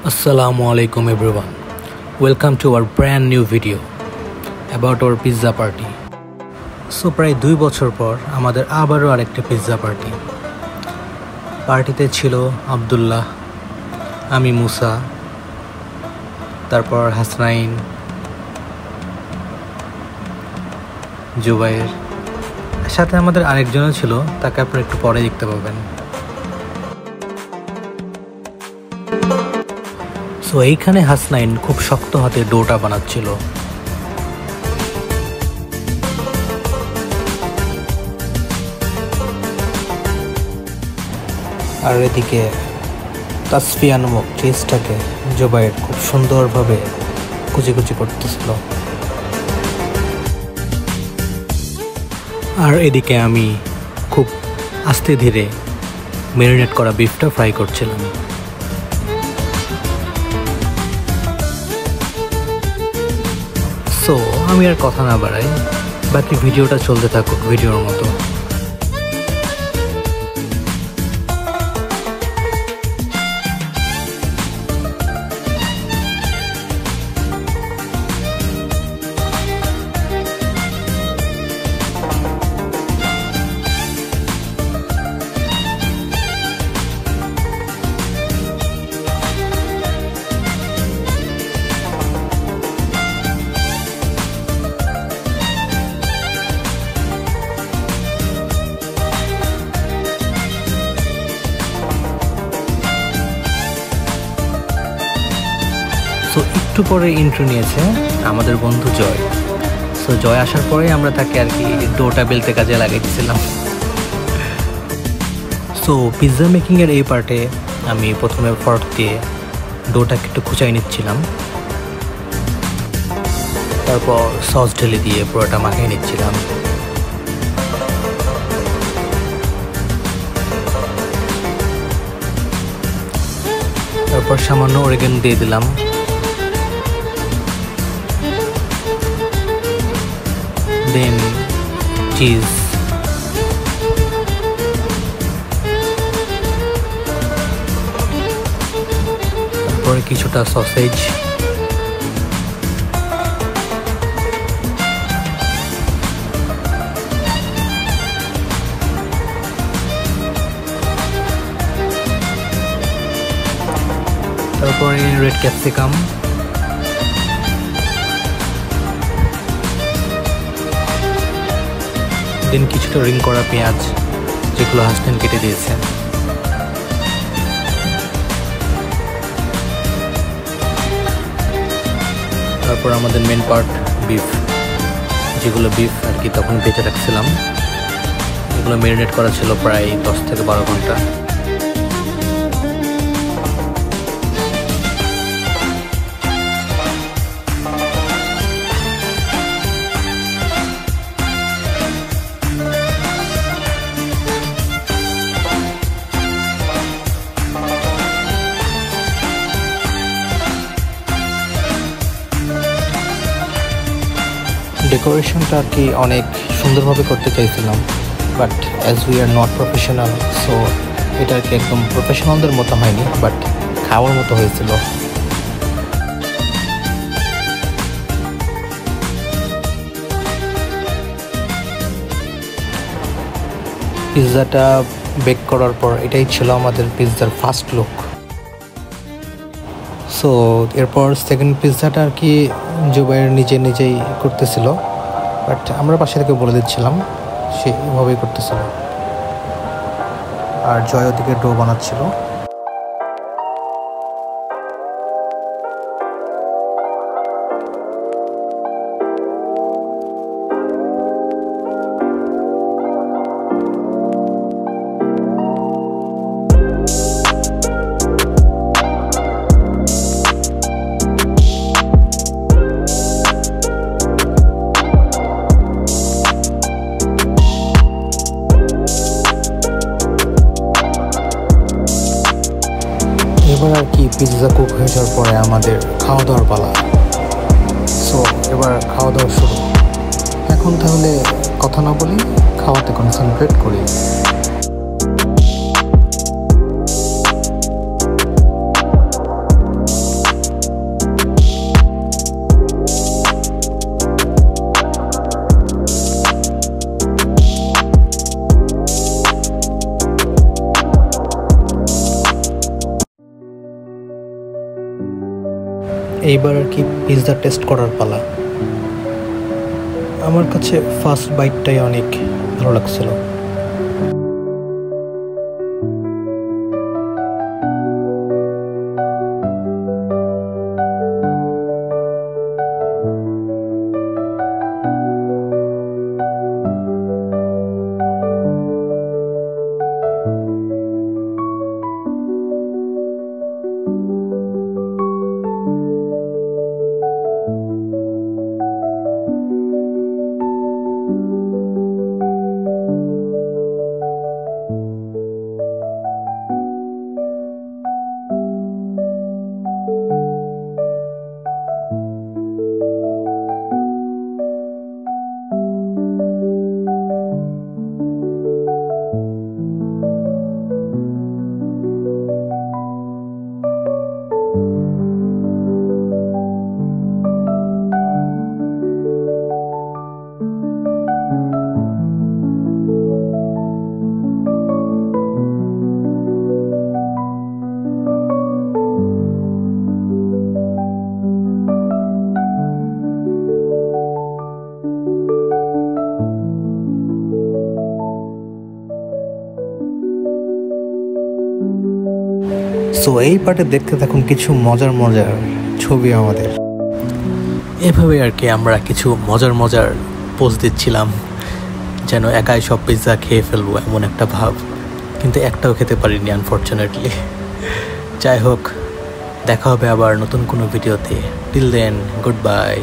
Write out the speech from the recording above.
Assalamualaikum everyone. Welcome to our brand new video about our pizza party. So প্রায় 2 বছর পর আমাদের আবারও আরেকটা পিৎজা পার্টি। পার্টিতে ছিল আব্দুল্লাহ, আমি মুসা, তারপর হাসনাইন, জুবাইর, সাথে আমাদের আরেকজনও ছিল, তাকে আপনারা একটু পরে দেখতে পাবেন। সো এইখানে হাসনাইন খুব শক্ত হাতে ডোটা বানাচ্ছিল। আর এদিকে তাসফিয়া নামক চিজটাকে জুবাইর খুব সুন্দরভাবে কুচি কুচি করতেছিল। আর এদিকে আমি খুব আস্তে ধীরে ম্যারিনেট করা বিফটা ফ্রাই করছিলাম। সো আমি আর কথা না বাড়াই, বাকি ভিডিওটা চলতে থাকুক ভিডিওর মতো। সো একটু পরে ইন্ট্রো নিয়েছে আমাদের বন্ধু জয়। সো জয় আসার পরে আমরা তাকে আর কি ডোটা বেলতে কাজে লাগাইছিলাম। সো পিৎজা মেকিংয়ের এই পার্টে আমি প্রথমে ফর্ক দিয়ে ডোটাকে একটু খুঁচাই নিচ্ছিলাম, তারপর সস ঢেলে দিয়ে পুরোটা মাখিয়ে নিচ্ছিলাম। তারপর সামান্য অরিগানো দিয়ে দিলাম। দেন চিজ, তারপরে কিছুটা সসেজ, তারপরে রেড ক্যাপসিকাম, দেন কিছুটা রিং করা পেঁয়াজ যেগুলো হাসনাইন কেটে দিয়েছে। তারপর আমাদের মেন পার্ট বিফ, যেগুলো বিফ আর কি তখন বেঁচে রাখছিলাম। এগুলো ম্যারিনেট করা ছিল প্রায় 10 থেকে 12 ঘন্টা। ডেকোরেশনটা আর কি অনেক সুন্দরভাবে করতে চাইছিলাম, but as we are not professional, so এটা আর কি একদম প্রফেশনালদের মতো হয়নি, বাট খাওয়ার মতো হয়েছিল। পিৎজাটা বেক করার পর এটাই ছিল আমাদের পিৎজার ফার্স্ট লুক। সো এরপর সেকেন্ড পিৎজাটা আর কি জুবাইর নিজেই করতেছিল, বাট আমরা পাশে থেকে বলে দিচ্ছিলাম, সে এভাবেই করতেছিল। আর জয় ওদিকে ডো বানাচ্ছিল। এবার আর কি পিৎজা কুক হয়ে যাওয়ার পরে আমাদের খাওয়া দাওয়ার পালা। সো এবার খাওয়া দাওয়া শুরু। এখন তাহলে কথা না বলি, খাওয়াতে কনসেন্ট্রেট করি। এইবার আর কি পিৎজা টেস্ট করার পালা। আমার কাছে ফার্স্ট বাইটটাই অনেক ভালো লাগছিল। সো এই পার্টে দেখতে থাকুন কিছু মজার মজার ছবি আমাদের। এভাবে আর কি আমরা কিছু মজার মজার পোস্ট দিচ্ছিলাম, যেন একাই সব পিৎজা খেয়ে ফেলবো এমন একটা ভাব, কিন্তু একটাও খেতে পারিনি আনফর্চুনেটলি। যাই হোক, দেখা হবে আবার নতুন কোনো ভিডিওতে। Till then, good by.